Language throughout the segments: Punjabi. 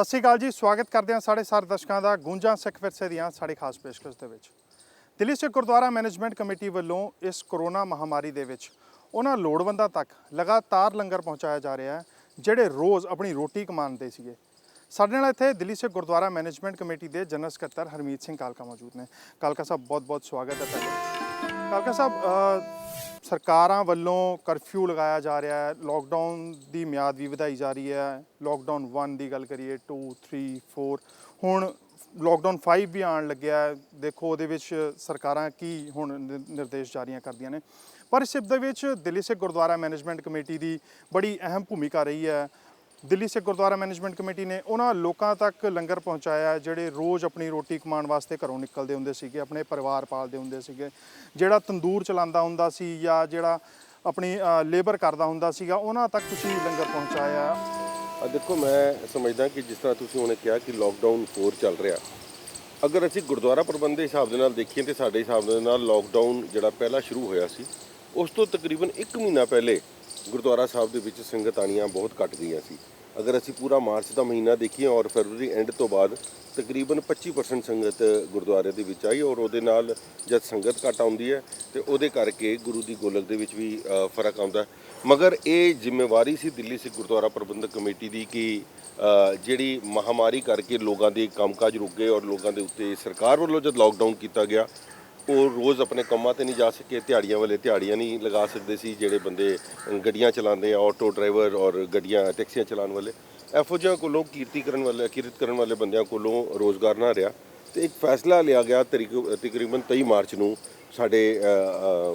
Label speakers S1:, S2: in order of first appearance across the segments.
S1: ਸਤਿ ਸ਼੍ਰੀ ਅਕਾਲ ਜੀ। ਸਵਾਗਤ ਕਰਦੇ ਹਾਂ ਸਾਡੇ ਸਾਰੇ ਦਰਸ਼ਕਾਂ ਦਾ ਗੂੰਜਾਂ ਸਿੱਖ ਵਿਰਸੇ ਦੀਆਂ ਸਾਡੀ ਖਾਸ ਪੇਸ਼ਕਸ਼ ਦੇ ਵਿੱਚ। ਦਿੱਲੀ ਸਿੱਖ ਗੁਰਦੁਆਰਾ ਮੈਨੇਜਮੈਂਟ ਕਮੇਟੀ ਵੱਲੋਂ ਇਸ ਕਰੋਨਾ ਮਹਾਮਾਰੀ ਦੇ ਵਿੱਚ ਉਹਨਾਂ ਲੋੜਵੰਦਾਂ ਤੱਕ ਲਗਾਤਾਰ ਲੰਗਰ ਪਹੁੰਚਾਇਆ ਜਾ ਰਿਹਾ ਹੈ ਜਿਹੜੇ ਰੋਜ਼ ਆਪਣੀ ਰੋਟੀ ਕਮਾਉਂਦੇ ਸੀਗੇ। ਸਾਡੇ ਨਾਲ ਇੱਥੇ ਦਿੱਲੀ ਸਿੱਖ ਗੁਰਦੁਆਰਾ ਮੈਨੇਜਮੈਂਟ ਕਮੇਟੀ ਦੇ ਜਨਰਲ ਸਕੱਤਰ ਹਰਮੀਤ ਸਿੰਘ ਕਾਲਕਾ ਮੌਜੂਦ ਨੇ। ਕਾਲਕਾ ਸਾਹਿਬ ਬਹੁਤ-ਬਹੁਤ ਸਵਾਗਤ ਹੈ ਤੁਹਾਡਾ। ਕਾਲਕਾ ਸਾਹਿਬ, ਸਰਕਾਰਾਂ ਵੱਲੋਂ ਕਰਫਿਊ ਲਗਾਇਆ ਜਾ ਰਿਹਾ ਹੈ, ਲੋਕਡਾਊਨ ਦੀ ਮਿਆਦ ਵੀ ਵਧਾਈ ਜਾ ਰਹੀ ਹੈ। ਲੋਕਡਾਊਨ 1 ਦੀ ਗੱਲ ਕਰੀਏ, 2, 3, 4, ਹੁਣ ਲੋਕਡਾਊਨ 5 ਵੀ ਆਉਣ ਲੱਗਿਆ। ਦੇਖੋ ਉਹਦੇ ਵਿੱਚ ਸਰਕਾਰਾਂ ਕੀ ਹੁਣ ਨਿਰਦੇਸ਼ ਜਾਰੀਆਂ ਕਰਦੀਆਂ ਨੇ, ਪਰ ਇਸ ਦੇ ਵਿੱਚ ਦਿੱਲੀ ਸਿੱਖ ਗੁਰਦੁਆਰਾ ਮੈਨੇਜਮੈਂਟ ਕਮੇਟੀ ਦੀ ਬੜੀ ਅਹਿਮ ਭੂਮਿਕਾ ਰਹੀ ਹੈ। ਦਿੱਲੀ ਸਿੱਖ ਗੁਰਦੁਆਰਾ ਮੈਨੇਜਮੈਂਟ ਕਮੇਟੀ ਨੇ ਉਹਨਾਂ ਲੋਕਾਂ ਤੱਕ ਲੰਗਰ ਪਹੁੰਚਾਇਆ ਜਿਹੜੇ ਰੋਜ਼ ਆਪਣੀ ਰੋਟੀ ਕਮਾਉਣ ਵਾਸਤੇ ਘਰੋਂ ਨਿਕਲਦੇ ਹੁੰਦੇ ਸੀਗੇ, ਆਪਣੇ ਪਰਿਵਾਰ ਪਾਲਦੇ ਹੁੰਦੇ ਸੀਗੇ। ਜਿਹੜਾ ਤੰਦੂਰ ਚਲਾਉਂਦਾ ਹੁੰਦਾ ਸੀ ਜਾਂ ਜਿਹੜਾ ਆਪਣੀ ਲੇਬਰ ਕਰਦਾ ਹੁੰਦਾ ਸੀਗਾ, ਉਹਨਾਂ ਤੱਕ ਤੁਸੀਂ ਲੰਗਰ ਪਹੁੰਚਾਇਆ।
S2: ਦੇਖੋ, ਮੈਂ ਸਮਝਦਾ ਕਿ ਜਿਸ ਤਰ੍ਹਾਂ ਤੁਸੀਂ ਉਹਨੇ ਕਿਹਾ ਕਿ ਲੋਕਡਾਊਨ 4 ਚੱਲ ਰਿਹਾ, ਅਗਰ ਅਸੀਂ ਗੁਰਦੁਆਰਾ ਪ੍ਰਬੰਧ ਦੇ ਹਿਸਾਬ ਦੇ ਨਾਲ ਦੇਖੀਏ ਤਾਂ ਸਾਡੇ ਹਿਸਾਬ ਦੇ ਨਾਲ ਲੋਕਡਾਊਨ ਜਿਹੜਾ ਪਹਿਲਾਂ ਸ਼ੁਰੂ ਹੋਇਆ ਸੀ ਉਸ ਤੋਂ ਤਕਰੀਬਨ 1 ਮਹੀਨਾ ਪਹਿਲੇ ਗੁਰਦੁਆਰਾ ਸਾਹਿਬ ਦੇ ਵਿੱਚ ਸੰਗਤ ਆਉਣੀਆਂ ਬਹੁਤ ਘੱਟ ਗਈਆਂ ਸੀ। ਅਗਰ ਅਸੀਂ ਪੂਰਾ ਮਾਰਚ ਦਾ ਮਹੀਨਾ ਦੇਖੀਏ ਔਰ ਫਰਵਰੀ ਐਂਡ ਤੋਂ ਬਾਅਦ ਤਕਰੀਬਨ 25% ਸੰਗਤ ਗੁਰਦੁਆਰੇ ਦੇ ਵਿੱਚ ਆਈ, ਔਰ ਉਹਦੇ ਨਾਲ ਜਦ ਸੰਗਤ ਘੱਟ ਆਉਂਦੀ ਹੈ ਤੇ ਉਹਦੇ ਕਰਕੇ ਗੁਰੂ ਦੀ ਗੋਲਕ ਦੇ ਵਿੱਚ ਵੀ ਫਰਕ ਆਉਂਦਾ। ਮਗਰ ਇਹ ਜ਼ਿੰਮੇਵਾਰੀ ਸੀ ਦਿੱਲੀ ਸਿੱਖ ਗੁਰਦੁਆਰਾ ਪ੍ਰਬੰਧਕ ਕਮੇਟੀ ਦੀ ਕਿ ਜਿਹੜੀ ਮਹਾਮਾਰੀ ਕਰਕੇ ਲੋਕਾਂ ਦੇ ਕੰਮਕਾਜ ਰੁਕ ਗਏ ਔਰ ਲੋਕਾਂ ਦੇ ਉੱਤੇ ਸਰਕਾਰ ਵੱਲੋਂ ਜਦ ਲਾਕਡਾਊਨ ਕੀਤਾ ਗਿਆ ਉਹ ਰੋਜ਼ ਆਪਣੇ ਕੰਮਾਂ 'ਤੇ ਨਹੀਂ ਜਾ ਸਕੇ। ਦਿਹਾੜੀਆਂ ਵਾਲੇ ਦਿਹਾੜੀਆਂ ਨਹੀਂ ਲਗਾ ਸਕਦੇ ਸੀ, ਜਿਹੜੇ ਬੰਦੇ ਗੱਡੀਆਂ ਚਲਾਉਂਦੇ ਆ, ਆਟੋ ਡਰਾਈਵਰ ਔਰ ਗੱਡੀਆਂ ਟੈਕਸੀਆਂ ਚਲਾਉਣ ਵਾਲੇ, ਇਹੋ ਜਿਹਿਆਂ ਕੋਲੋਂ ਕਿਰਤ ਕਰਨ ਵਾਲੇ ਬੰਦਿਆਂ ਕੋਲੋਂ ਰੋਜ਼ਗਾਰ ਨਾ ਰਿਹਾ। ਤੇ ਇੱਕ ਫੈਸਲਾ ਲਿਆ ਗਿਆ ਤਕਰੀਬਨ 23 ਮਾਰਚ ਨੂੰ ਸਾਡੇ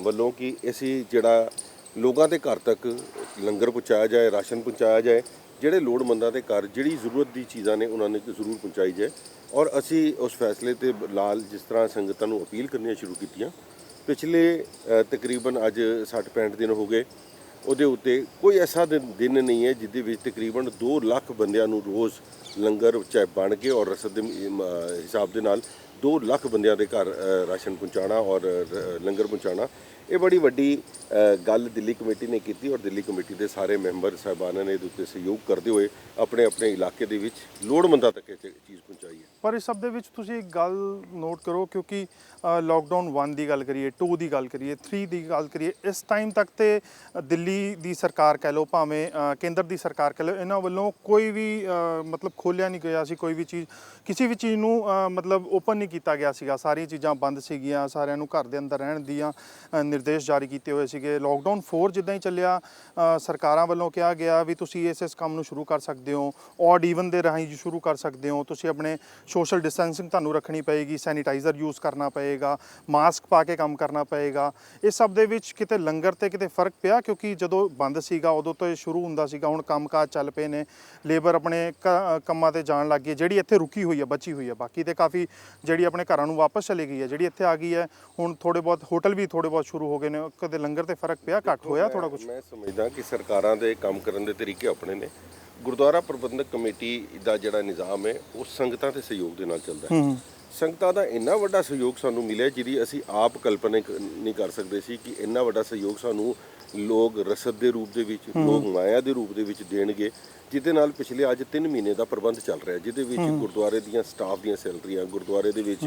S2: ਵੱਲੋਂ ਕਿ ਅਸੀਂ ਜਿਹੜਾ ਲੋਕਾਂ ਦੇ ਘਰ ਤੱਕ ਲੰਗਰ ਪਹੁੰਚਾਇਆ ਜਾਏ, ਰਾਸ਼ਨ ਪਹੁੰਚਾਇਆ ਜਾਏ, ਜਿਹੜੇ ਲੋੜਵੰਦਾਂ ਦੇ ਘਰ ਜਿਹੜੀ ਜ਼ਰੂਰਤ ਦੀ ਚੀਜ਼ਾਂ ਨੇ ਉਹਨਾਂ ਨੇ ਜ਼ਰੂਰ ਪਹੁੰਚਾਈ ਜਾਏ। ਔਰ ਅਸੀਂ ਉਸ ਫੈਸਲੇ ਤੇ ਲਾਲ ਜਿਸ ਤਰ੍ਹਾਂ ਸੰਗਤਾਂ ਨੂੰ ਅਪੀਲ ਕਰਨੀਆਂ ਸ਼ੁਰੂ ਕੀਤੀਆਂ, ਪਿਛਲੇ ਤਕਰੀਬਨ ਅੱਜ 60-65 ਦਿਨ ਹੋ ਗਏ, ਉਹਦੇ ਉੱਤੇ ਕੋਈ ਐਸਾ ਦਿਨ ਨਹੀਂ ਹੈ ਜਿਹਦੇ ਵਿੱਚ ਤਕਰੀਬਨ 2 ਲੱਖ ਬੰਦਿਆਂ ਨੂੰ ਰੋਜ਼ ਲੰਗਰ ਚਾਹੇ ਬਣ ਕੇ ਔਰ ਰਸਦ ਦੇ ਹਿਸਾਬ ਦੇ ਨਾਲ 2 ਲੱਖ ਬੰਦਿਆਂ ਦੇ ਘਰ ਰਾਸ਼ਨ ਪਹੁੰਚਾਉਣਾ ਔਰ ਲੰਗਰ ਪਹੁੰਚਾਉਣਾ, ਇਹ ਬੜੀ ਵੱਡੀ ਗੱਲ ਦਿੱਲੀ ਕਮੇਟੀ ਨੇ ਕੀਤੀ ਔਰ ਦਿੱਲੀ ਕਮੇਟੀ ਦੇ ਸਾਰੇ ਮੈਂਬਰ ਸਾਹਿਬਾਨਾਂ ਨੇ ਇਹਦੇ ਉੱਤੇ ਸਹਿਯੋਗ ਕਰਦੇ ਹੋਏ ਆਪਣੇ ਆਪਣੇ ਇਲਾਕੇ ਦੇ ਵਿੱਚ ਲੋੜਵੰਦਾਂ ਤੱਕ ਇਹ ਚੀਜ਼ ਪਹੁੰਚਾਈ ਹੈ। ਪਰ ਇਸ ਸਭ ਦੇ ਵਿੱਚ ਤੁਸੀਂ ਇੱਕ ਗੱਲ ਨੋਟ ਕਰੋ, ਕਿਉਂਕਿ ਲੋਕਡਾਊਨ 1 ਦੀ ਗੱਲ ਕਰੀਏ, 2 ਦੀ ਗੱਲ ਕਰੀਏ, 3 ਦੀ ਗੱਲ ਕਰੀਏ, ਇਸ ਟਾਈਮ ਤੱਕ ਤੇ ਦਿੱਲੀ ਦੀ ਸਰਕਾਰ ਕਹਿ ਲਓ, ਭਾਵੇਂ ਕੇਂਦਰ ਦੀ ਸਰਕਾਰ ਕਹਿ ਲਓ, ਇਹਨਾਂ ਵੱਲੋਂ ਕੋਈ ਵੀ ਮਤਲਬ ਖੋਲ੍ਹਿਆ ਨਹੀਂ ਗਿਆ ਸੀ, ਕੋਈ ਵੀ ਚੀਜ਼ ਕਿਸੇ ਵੀ ਚੀਜ਼ ਨੂੰ ਮਤਲਬ ਓਪਨ ਨਹੀਂ ਕੀਤਾ ਗਿਆ ਸੀਗਾ। ਸਾਰੀਆਂ ਚੀਜ਼ਾਂ ਬੰਦ ਸੀਗੀਆਂ, ਸਾਰਿਆਂ ਨੂੰ ਘਰ ਦੇ ਅੰਦਰ ਰਹਿਣ ਦੀਆਂ ਨਿਰਦੇਸ਼ ਜਾਰੀ ਕੀਤੇ ਹੋਏ ਸੀਗੇ। ਲੋਕਡਾਊਨ 4 ਜਿੱਦਾਂ ਹੀ ਚੱਲਿਆ, ਸਰਕਾਰਾਂ ਵੱਲੋਂ ਕਿਹਾ ਗਿਆ ਵੀ ਤੁਸੀਂ ਇਸ ਕੰਮ ਨੂੰ ਸ਼ੁਰੂ ਕਰ ਸਕਦੇ ਹੋ, ਔਡ ਈਵਨ ਦੇ ਰਾਹੀਂ ਸ਼ੁਰੂ ਕਰ ਸਕਦੇ ਹੋ, ਤੁਸੀਂ ਆਪਣੇ ਸੋਸ਼ਲ ਡਿਸਟੈਂਸਿੰਗ ਤੁਹਾਨੂੰ ਰੱਖਣੀ ਪਏਗੀ, ਸੈਨੀਟਾਈਜ਼ਰ ਯੂਜ਼ ਕਰਨਾ ਪਏਗਾ, ਮਾਸਕ ਪਾ ਕੇ ਕੰਮ ਕਰਨਾ ਪਏਗਾ। ਇਸ ਸਭ ਦੇ ਵਿੱਚ ਕਿਤੇ ਲੰਗਰ ਤੇ ਕਿਤੇ ਫਰਕ ਪਿਆ, ਕਿਉਂਕਿ ਜਦੋਂ ਬੰਦ ਸੀਗਾ ਉਦੋਂ ਤੋਂ ਇਹ ਸ਼ੁਰੂ ਹੁੰਦਾ ਸੀਗਾ। ਹੁਣ ਕੰਮਕਾਜ ਚੱਲ ਪਏ ਨੇ, ਲੇਬਰ ਆਪਣੇ ਕੰਮਾਂ ਤੇ ਜਾਣ ਲੱਗ ਗਈ, ਜਿਹੜੀ ਇੱਥੇ ਰੁਕੀ ਹੋਈ ਹੈ, ਬਚੀ ਹੋਈ ਹੈ। ਬਾਕੀ ਤੇ ਕਾਫੀ ਜਿਹੜੀ ਆਪਣੇ ਘਰਾਂ ਨੂੰ ਵਾਪਸ ਚਲੀ ਗਈ ਹੈ, ਜਿਹੜੀ ਇੱਥੇ ਆ ਗਈ ਹੈ। ਹੁਣ ਥੋੜ੍ਹੇ ਬਹੁਤ ਹੋਟਲ ਵੀ ਥੋੜ੍ਹੇ ਬਹੁਤ ਸ਼ੁਰੂ ਹੋ ਗਏ ਨੇ। ਕਦੇ ਲੰਗਰ ਤੇ ਫਰਕ ਪਿਆ, ਘੱਟ ਹੋਇਆ ਥੋੜ੍ਹਾ ਕੁਛ? ਮੈਂ ਸਮਝਦਾ ਕਿ ਸਰਕਾਰਾਂ ਦੇ ਕੰਮ ਕਰਨ ਦੇ ਤਰੀਕੇ ਆਪਣੇ ਨੇ। ਗੁਰਦੁਆਰਾ ਪ੍ਰਬੰਧਕ ਕਮੇਟੀ ਦਾ ਜਿਹੜਾ ਨਿਜ਼ਾਮ ਹੈ ਉਹ ਸੰਗਤਾਂ ਦੇ ਸਹਿਯੋਗ ਦੇ ਨਾਲ ਚੱਲਦਾ ਹੈ। ਸੰਗਤਾਂ ਦਾ ਇੰਨਾ ਵੱਡਾ ਸਹਿਯੋਗ ਸਾਨੂੰ ਮਿਲਿਆ ਜਿਹਦੀ ਅਸੀਂ ਆਪ ਕਲਪਨਾ ਨਹੀਂ ਕਰ ਸਕਦੇ ਸੀ ਕਿ ਇੰਨਾ ਵੱਡਾ ਸਹਿਯੋਗ ਸਾਨੂੰ ਲੋਕ ਰਸਦ ਦੇ ਰੂਪ ਦੇ ਵਿੱਚ, ਲੋਕ ਮਾਇਆ ਦੇ ਰੂਪ ਦੇ ਵਿੱਚ ਦੇਣਗੇ, ਜਿਹਦੇ ਨਾਲ ਪਿਛਲੇ ਅੱਜ 3 ਮਹੀਨੇ ਦਾ ਪ੍ਰਬੰਧ ਚੱਲ ਰਿਹਾ, ਜਿਹਦੇ ਵਿੱਚ ਗੁਰਦੁਆਰੇ ਦੀਆਂ ਸਟਾਫ ਦੀਆਂ ਸੈਲਰੀਆਂ, ਗੁਰਦੁਆਰੇ ਦੇ ਵਿੱਚ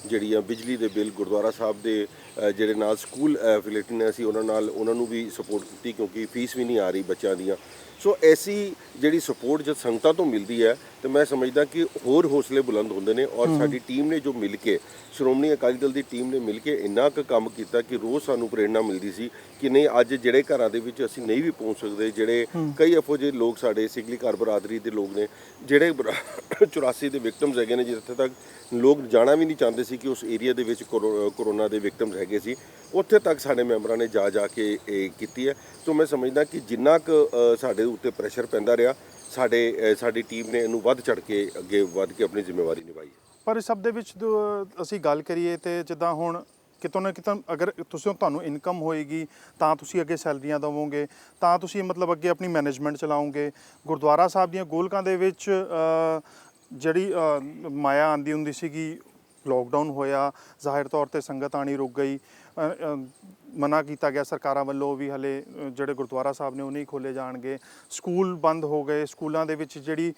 S2: ਜਿਹੜੀਆਂ ਬਿਜਲੀ ਦੇ ਬਿੱਲ, ਗੁਰਦੁਆਰਾ ਸਾਹਿਬ ਦੇ ਜਿਹੜੇ ਨਾਲ ਸਕੂਲ ਐਫੀਲੀਏਟਡ ਨੇ ਅਸੀਂ ਉਹਨਾਂ ਨੂੰ ਵੀ ਸਪੋਰਟ ਕੀਤੀ, ਕਿਉਂਕਿ ਫੀਸ ਵੀ ਨਹੀਂ ਆ ਰਹੀ ਬੱਚਿਆਂ ਦੀਆਂ। ਸੋ ਐਸੀ ਜਿਹੜੀ ਸਪੋਰਟ ਜਦ ਸੰਗਤਾਂ ਤੋਂ ਮਿਲਦੀ ਹੈ ਤਾਂ ਮੈਂ ਸਮਝਦਾ ਕਿ ਹੋਰ ਹੌਸਲੇ ਬੁਲੰਦ ਹੁੰਦੇ ਨੇ। ਔਰ ਸਾਡੀ ਟੀਮ ਨੇ ਜੋ ਮਿਲ ਕੇ, ਸ਼੍ਰੋਮਣੀ ਅਕਾਲੀ ਦਲ ਦੀ ਟੀਮ ਨੇ ਮਿਲ ਕੇ ਇੰਨਾ ਕੁ ਕੰਮ ਕੀਤਾ ਕਿ ਰੋਜ਼ ਸਾਨੂੰ ਪ੍ਰੇਰਣਾ ਮਿਲਦੀ ਸੀ ਕਿ ਨਹੀਂ, ਅੱਜ ਜਿਹੜੇ ਘਰਾਂ ਦੇ ਵਿੱਚ ਅਸੀਂ ਨਹੀਂ ਵੀ ਪਹੁੰਚ ਸਕਦੇ, ਜਿਹੜੇ ਕਈ ਇਹੋ ਜਿਹੇ ਲੋਕ ਸਾਡੇ ਸਿੱਖਲੀ ਘਰ ਬਰਾਦਰੀ ਦੇ ਲੋਕ ਨੇ ਜਿਹੜੇ 84 ਦੇ ਵਿਕਟਮਸ ਹੈਗੇ ਨੇ, ਜਿੱਥੇ ਤੱਕ ਲੋਕ ਜਾਣਾ ਵੀ ਨਹੀਂ ਚਾਹੁੰਦੇ ਸੀ ਕਿ ਉਸ ਏਰੀਆ ਦੇ ਵਿੱਚ ਕੋਰੋਨਾ ਦੇ ਵਿਕਟਮਸ ਹੈਗੇ ਸੀ, ਉੱਥੇ ਤੱਕ ਸਾਡੇ ਮੈਂਬਰਾਂ ਨੇ ਜਾ ਕੇ ਇਹ ਕੀਤੀ ਹੈ। ਸੋ ਮੈਂ ਸਮਝਦਾ ਕਿ ਜਿੰਨਾ ਕੁ ਸਾਡੇ ਉੱਤੇ ਪ੍ਰੈਸ਼ਰ ਪੈਂਦਾ ਰਿਹਾ, ਸਾਡੀ ਟੀਮ ਨੇ ਇਹਨੂੰ ਵੱਧ ਚੜ੍ਹ ਕੇ ਅੱਗੇ ਵੱਧ ਕੇ ਆਪਣੀ ਜ਼ਿੰਮੇਵਾਰੀ ਨਿਭਾਈ ਹੈ।
S1: ਪਰ ਇਸ ਸਭ ਦੇ ਵਿੱਚ ਅਸੀਂ ਗੱਲ ਕਰੀਏ ਤੇ ਜਿੱਦਾਂ ਹੁਣ ਕਿਤੋਂ ਨਾ ਕਿਤੋਂ ਅਗਰ ਤੁਹਾਨੂੰ ਇਨਕਮ ਹੋਏਗੀ ਤਾਂ ਤੁਸੀਂ ਅੱਗੇ ਸੈਲਰੀਆਂ ਦੇਵੋਗੇ, ਤਾਂ ਤੁਸੀਂ ਮਤਲਬ ਅੱਗੇ ਆਪਣੀ ਮੈਨੇਜਮੈਂਟ ਚਲਾਓਗੇ। ਗੁਰਦੁਆਰਾ ਸਾਹਿਬ ਦੀਆਂ ਗੋਲਕਾਂ ਦੇ ਵਿੱਚ ਜਿਹੜੀ ਮਾਇਆ ਆਉਂਦੀ ਹੁੰਦੀ ਸੀਗੀ, ਲੋਕਡਾਊਨ ਹੋਇਆ ਜ਼ਾਹਿਰ ਤੌਰ ਤੇ ਸੰਗਤ ਆਣੀ ਰੁਕ ਗਈ, ਮਨਾ ਕੀਤਾ ਗਿਆ ਸਰਕਾਰਾਂ ਵੱਲੋਂ ਵੀ ਹਲੇ ਜਿਹੜੇ ਗੁਰਦੁਆਰਾ ਸਾਹਿਬ ਨੇ ਉਹ ਨਹੀਂ ਖੋਲ੍ਹੇ ਜਾਣਗੇ, ਸਕੂਲ ਬੰਦ ਹੋ ਗਏ, ਸਕੂਲਾਂ ਦੇ ਵਿੱਚ ਜਿਹੜੀ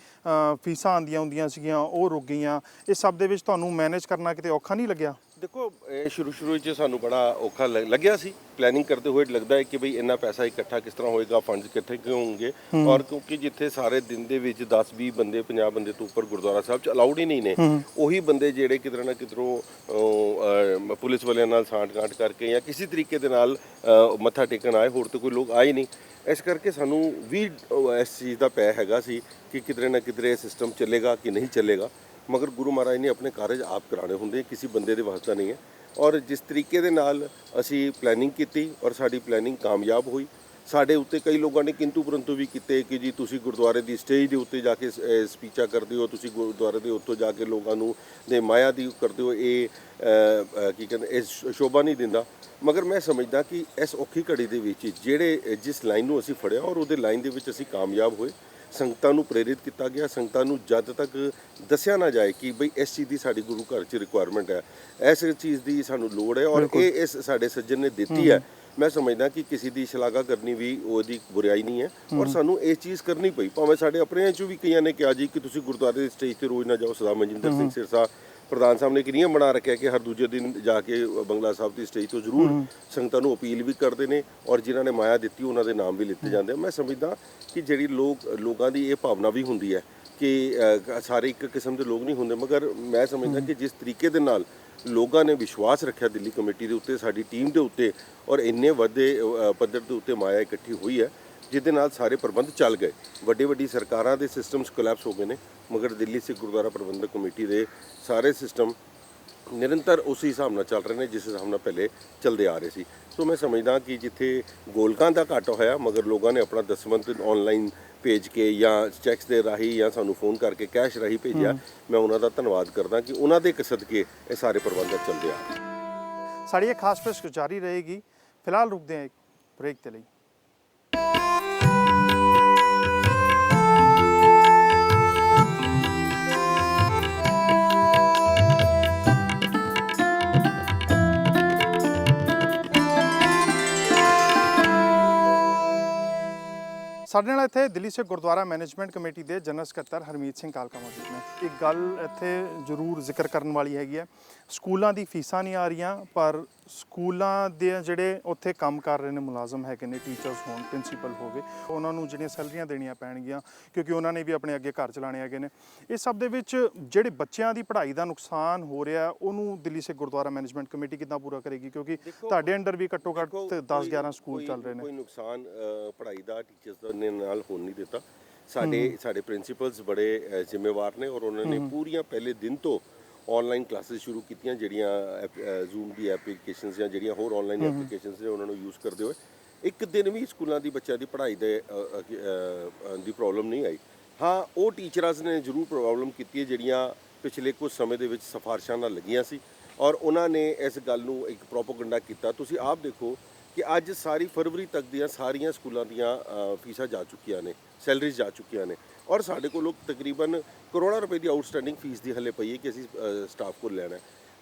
S1: ਫੀਸਾਂ ਆਉਂਦੀਆਂ ਹੁੰਦੀਆਂ ਸੀਗੀਆਂ ਉਹ ਰੁਕ ਗਈਆਂ। ਇਸ ਸਭ ਦੇ ਵਿੱਚ ਤੁਹਾਨੂੰ ਮੈਨੇਜ ਕਰਨਾ ਕਿਤੇ ਔਖਾ ਨਹੀਂ ਲੱਗਿਆ?
S2: ਦੇਖੋ, ਇਹ ਸ਼ੁਰੂ ਵਿੱਚ ਸਾਨੂੰ ਬੜਾ ਔਖਾ ਲੱਗਿਆ ਸੀ। ਪਲੈਨਿੰਗ ਕਰਦੇ ਹੋਏ ਲੱਗਦਾ ਹੈ ਕਿ ਬਈ ਇੰਨਾ ਪੈਸਾ ਇਕੱਠਾ ਕਿਸ ਤਰ੍ਹਾਂ ਹੋਏਗਾ, ਫੰਡਸ ਕਿੱਥੇ ਕਿਉਂ ਹੋਣਗੇ, ਔਰ ਕਿਉਂਕਿ ਜਿੱਥੇ ਸਾਰੇ ਦਿਨ ਦੇ ਵਿੱਚ 10-20 ਬੰਦੇ 50 ਬੰਦੇ ਤੋਂ ਉੱਪਰ ਗੁਰਦੁਆਰਾ ਸਾਹਿਬ 'ਚ ਅਲਾਉਡ ਹੀ ਨਹੀਂ ਨੇ, ਉਹੀ ਬੰਦੇ ਜਿਹੜੇ ਕਿਧਰ ਨਾ ਕਿਧਰੋਂ ਪੁਲਿਸ ਵਾਲਿਆਂ ਨਾਲ ਸਾਂਠ-ਗਾਂਠ ਕਰਕੇ ਜਾਂ ਕਿਸੇ ਤਰੀਕੇ ਦੇ ਨਾਲ ਮੱਥਾ ਟੇਕਣ ਆਏ, ਹੋਰ ਤਾਂ ਕੋਈ ਲੋਕ ਆਏ ਨਹੀਂ। ਇਸ ਕਰਕੇ ਸਾਨੂੰ ਵੀ ਇਸ ਚੀਜ਼ ਦਾ ਪੈ ਹੈਗਾ ਸੀ ਕਿ ਕਿਧਰੇ ਨਾ ਕਿਧਰੇ ਇਹ ਸਿਸਟਮ ਚੱਲੇਗਾ ਕਿ ਨਹੀਂ ਚੱਲੇਗਾ, ਮਗਰ ਗੁਰੂ ਮਹਾਰਾਜ ਨੇ ਆਪਣੇ ਕਾਰਜ ਆਪ ਕਰਾਣੇ ਹੁੰਦੇ, ਕਿਸੇ ਬੰਦੇ ਦੇ ਵਾਸਤਾ ਨਹੀਂ ਹੈ। ਔਰ ਜਿਸ ਤਰੀਕੇ ਦੇ ਨਾਲ ਅਸੀਂ ਪਲੈਨਿੰਗ ਕੀਤੀ ਔਰ ਸਾਡੀ ਪਲੈਨਿੰਗ ਕਾਮਯਾਬ ਹੋਈ। ਸਾਡੇ ਉੱਤੇ ਕਈ ਲੋਕਾਂ ਨੇ ਕਿੰਤੂ ਪਰੰਤੂ ਵੀ ਕੀਤੇ ਕਿ ਜੀ ਤੁਸੀਂ ਗੁਰਦੁਆਰੇ ਦੀ ਸਟੇਜ ਦੇ ਉੱਤੇ ਜਾ ਕੇ ਸਪੀਚਾਂ ਕਰਦੇ ਹੋ, ਤੁਸੀਂ ਗੁਰਦੁਆਰੇ ਦੇ ਉੱਤੋਂ ਜਾ ਕੇ ਲੋਕਾਂ ਨੂੰ ਦੇ ਮਾਇਆ ਦੀ ਕਰਦੇ ਹੋ, ਇਹ ਕੀ ਕਹਿੰਦੇ ਇਹ ਸ਼ੋਭਾ ਨਹੀਂ ਦਿੰਦਾ। ਮਗਰ ਮੈਂ ਸਮਝਦਾ ਕਿ ਇਸ ਔਖੀ ਘੜੀ ਦੇ ਵਿੱਚ ਜਿਸ ਲਾਈਨ ਨੂੰ ਅਸੀਂ ਫੜਿਆ ਔਰ ਉਹਦੇ ਲਾਈਨ ਦੇ ਵਿੱਚ ਅਸੀਂ ਕਾਮਯਾਬ ਹੋਏ। ਸੰਗਤਾਂ ਨੂੰ ਪ੍ਰੇਰਿਤ ਕੀਤਾ ਗਿਆ, ਸੰਗਤਾਂ ਨੂੰ ਜਦ ਤੱਕ ਦੱਸਿਆ ਨਾ ਜਾਏ ਕਿ ਬਈ ਇਸ ਚੀਜ਼ ਦੀ ਸਾਡੀ ਗੁਰੂ ਘਰ 'ਚ ਰਿਕੁਆਇਰਮੈਂਟ ਹੈ, ਇਸ ਚੀਜ਼ ਦੀ ਸਾਨੂੰ ਲੋੜ ਹੈ ਔਰ ਇਹ ਇਸ ਸਾਡੇ ਸੱਜਣ ਨੇ ਦਿੱਤੀ ਹੈ, ਮੈਂ ਸਮਝਦਾ ਕਿ ਕਿਸੇ ਦੀ ਸ਼ਲਾਘਾ ਕਰਨੀ ਵੀ ਉਹਦੀ ਬੁਰਾਈ ਨਹੀਂ ਹੈ। ਔਰ ਸਾਨੂੰ ਇਹ ਚੀਜ਼ ਕਰਨੀ ਪਈ, ਭਾਵੇਂ ਸਾਡੇ ਆਪਣਿਆਂ 'ਚੋਂ ਵੀ ਕਈਆਂ ਨੇ ਕਿਹਾ ਜੀ ਕਿ ਤੁਸੀਂ ਗੁਰਦੁਆਰੇ ਦੀ ਸਟੇਜ 'ਤੇ ਰੋਜ਼ ਨਾ ਜਾਓ। ਸਰਦਾਰ ਮਨਜਿੰਦਰ ਸਿੰਘ ਸਿਰਸਾ ਪ੍ਰਧਾਨ ਸਾਹਿਬ ਨੇ ਇੱਕ ਨਿਯਮ ਬਣਾ ਰੱਖਿਆ ਕਿ ਹਰ ਦੂਜੇ ਦਿਨ ਜਾ ਕੇ ਬੰਗਲਾ ਸਾਹਿਬ ਦੀ ਸਟੇਜ ਤੋਂ ਜ਼ਰੂਰ ਸੰਗਤਾਂ ਨੂੰ ਅਪੀਲ ਵੀ ਕਰਦੇ ਨੇ ਔਰ ਜਿਨ੍ਹਾਂ ਨੇ ਮਾਇਆ ਦਿੱਤੀ ਉਹਨਾਂ ਦੇ ਨਾਮ ਵੀ ਲਿੱਤੇ ਜਾਂਦੇ। ਮੈਂ ਸਮਝਦਾ ਕਿ ਜਿਹੜੀ ਲੋਕਾਂ ਦੀ ਇਹ ਭਾਵਨਾ ਵੀ ਹੁੰਦੀ ਹੈ ਕਿ ਸਾਰੇ ਇੱਕ ਕਿਸਮ ਦੇ ਲੋਕ ਨਹੀਂ ਹੁੰਦੇ, ਮਗਰ ਮੈਂ ਸਮਝਦਾ ਕਿ ਜਿਸ ਤਰੀਕੇ ਦੇ ਨਾਲ ਲੋਕਾਂ ਨੇ ਵਿਸ਼ਵਾਸ ਰੱਖਿਆ ਦਿੱਲੀ ਕਮੇਟੀ ਦੇ ਉੱਤੇ, ਸਾਡੀ ਟੀਮ ਦੇ ਉੱਤੇ, ਔਰ ਇੰਨੇ ਵੱਡੇ ਪੱਧਰ ਦੇ ਉੱਤੇ ਮਾਇਆ ਇਕੱਠੀ ਹੋਈ ਹੈ ਜਿਹਦੇ ਨਾਲ ਸਾਰੇ ਪ੍ਰਬੰਧ ਚੱਲ ਗਏ। ਵੱਡੀ ਸਰਕਾਰਾਂ ਦੇ ਸਿਸਟਮਸ ਕੋਲੈਪਸ ਹੋ ਗਏ ਨੇ, ਮਗਰ ਦਿੱਲੀ ਸਿੱਖ ਗੁਰਦੁਆਰਾ ਪ੍ਰਬੰਧਕ ਕਮੇਟੀ ਦੇ ਸਾਰੇ ਸਿਸਟਮ ਨਿਰੰਤਰ ਉਸੇ ਹਿਸਾਬ ਨਾਲ ਚੱਲ ਰਹੇ ਨੇ ਜਿਸ ਹਿਸਾਬ ਨਾਲ ਪਹਿਲੇ ਚੱਲਦੇ ਆ ਰਹੇ ਸੀ। ਸੋ ਮੈਂ ਸਮਝਦਾ ਕਿ ਜਿੱਥੇ ਗੋਲਕਾਂ ਦਾ ਘਾਟਾ ਹੋਇਆ, ਮਗਰ ਲੋਕਾਂ ਨੇ ਆਪਣਾ ਦਸਵੰਧ ਆਨਲਾਈਨ ਭੇਜ ਕੇ ਜਾਂ ਚੈਕਸ ਦੇ ਰਾਹੀਂ ਜਾਂ ਸਾਨੂੰ ਫੋਨ ਕਰਕੇ ਕੈਸ਼ ਰਾਹੀਂ ਭੇਜਿਆ, ਮੈਂ ਉਹਨਾਂ ਦਾ ਧੰਨਵਾਦ ਕਰਦਾ ਕਿ ਉਹਨਾਂ ਦੇ ਸਦਕੇ ਇਹ ਸਾਰੇ ਪ੍ਰਬੰਧ ਚੱਲਦੇ ਆ।
S1: ਸਾਡੀ ਇਹ ਖਾਸ ਪੇਸ਼ਕਸ਼ ਜਾਰੀ ਰਹੇਗੀ। ਫਿਲਹਾਲ ਰੁਕਦੇ ਹਾਂ ਇੱਕ ਬ੍ਰੇਕ ਦੇ ਲਈ। ਸਾਡੇ ਨਾਲ ਇੱਥੇ ਦਿੱਲੀ ਸਿੱਖ ਗੁਰਦੁਆਰਾ ਮੈਨੇਜਮੈਂਟ ਕਮੇਟੀ ਦੇ ਜਨਰਲ ਸਕੱਤਰ ਹਰਮੀਤ ਸਿੰਘ ਕਾਲਕਾ ਮੌਜੂਦ ਨੇ। ਇੱਕ ਗੱਲ ਇੱਥੇ ਜ਼ਰੂਰ ਜ਼ਿਕਰ ਕਰਨ ਵਾਲੀ ਹੈਗੀ ਹੈ, ਸਕੂਲਾਂ ਦੀ ਫੀਸਾਂ ਨਹੀਂ ਆ ਰਹੀਆਂ, ਪਰ ਸਕੂਲਾਂ ਦੇ ਜਿਹੜੇ ਉੱਥੇ ਕੰਮ ਕਰ ਰਹੇ ਨੇ ਮੁਲਾਜ਼ਮ ਹੈਗੇ ਨੇ, ਟੀਚਰਸ ਹੋਣ, ਪ੍ਰਿੰਸੀਪਲ ਹੋਵੇ, ਉਹਨਾਂ ਨੂੰ ਜਿਹੜੀਆਂ ਸੈਲਰੀਆਂ ਦੇਣੀਆਂ ਪੈਣਗੀਆਂ ਕਿਉਂਕਿ ਉਹਨਾਂ ਨੇ ਵੀ ਆਪਣੇ ਅੱਗੇ ਘਰ ਚਲਾਉਣੇ ਹੈਗੇ ਨੇ। ਇਸ ਸਭ ਦੇ ਵਿੱਚ ਜਿਹੜੇ ਬੱਚਿਆਂ ਦੀ ਪੜ੍ਹਾਈ ਦਾ ਨੁਕਸਾਨ ਹੋ ਰਿਹਾ ਉਹਨੂੰ ਦਿੱਲੀ ਸਿੱਖ ਗੁਰਦੁਆਰਾ ਮੈਨੇਜਮੈਂਟ ਕਮੇਟੀ ਕਿੱਦਾਂ ਪੂਰਾ ਕਰੇਗੀ? ਕਿਉਂਕਿ ਤੁਹਾਡੇ ਅੰਡਰ ਵੀ ਘੱਟੋ ਘੱਟ 10-11 ਸਕੂਲ ਚੱਲ ਰਹੇ ਨੇ।
S2: ਕੋਈ ਨੁਕਸਾਨ ਪੜ੍ਹਾਈ ਦਾ ਟੀਚਰਸ ਦੇ ਨਾਲ ਹੋਣ ਨਹੀਂ ਦਿੱਤਾ। ਸਾਡੇ ਪ੍ਰਿੰਸੀਪਲਸ ਬੜੇ ਜ਼ਿੰਮੇਵਾਰ ਨੇ ਔਰ ਉਹਨਾਂ ਨੇ ਪੂਰੀਆਂ ਪਹਿਲੇ ਦਿਨ ਤੋਂ ਆਨਲਾਈਨ ਕਲਾਸਿਸ ਸ਼ੁਰੂ ਕੀਤੀਆਂ, ਜਿਹੜੀਆਂ ਜ਼ੂਮ ਦੀ ਐਪਲੀਕੇਸ਼ਨਸ ਜਾਂ ਜਿਹੜੀਆਂ ਹੋਰ ਆਨਲਾਈਨ ਐਪਲੀਕੇਸ਼ਨਸ ਨੇ ਉਹਨਾਂ ਨੂੰ ਯੂਜ਼ ਕਰਦੇ ਹੋਏ ਇੱਕ ਦਿਨ ਵੀ ਸਕੂਲਾਂ ਦੀ ਬੱਚਿਆਂ ਦੀ ਪੜ੍ਹਾਈ ਦੀ ਪ੍ਰੋਬਲਮ ਨਹੀਂ ਆਈ। ਹਾਂ, ਉਹ ਟੀਚਰਸ ਨੇ ਜ਼ਰੂਰ ਪ੍ਰੋਬਲਮ ਕੀਤੀ ਹੈ ਜਿਹੜੀਆਂ ਪਿਛਲੇ ਕੁਝ ਸਮੇਂ ਦੇ ਵਿੱਚ ਸਿਫਾਰਸ਼ਾਂ ਨਾਲ ਲੱਗੀਆਂ ਸੀ ਔਰ ਉਹਨਾਂ ਨੇ ਇਸ ਗੱਲ ਨੂੰ ਇੱਕ ਪ੍ਰੋਪੇਗੈਂਡਾ ਕੀਤਾ। ਤੁਸੀਂ ਆਪ ਦੇਖੋ ਕਿ ਅੱਜ ਸਾਰੀ ਫਰਵਰੀ ਤੱਕ ਦੀਆਂ ਸਾਰੀਆਂ ਸਕੂਲਾਂ ਦੀਆਂ ਫੀਸਾਂ ਜਾ ਚੁੱਕੀਆਂ ਨੇ, ਸੈਲਰੀਜ਼ ਜਾ ਚੁੱਕੀਆਂ ਨੇ ਔਰ ਸਾਡੇ ਕੋਲ ਤਕਰੀਬਨ ਕਰੋੜਾਂ ਰੁਪਏ ਦੀ ਆਊਟਸਟੈਂਡਿੰਗ ਫੀਸ ਦੀ ਹਲੇ ਪਈ ਹੈ ਕਿ ਅਸੀਂ ਸਟਾਫ ਕੋਲ ਲੈਣਾ।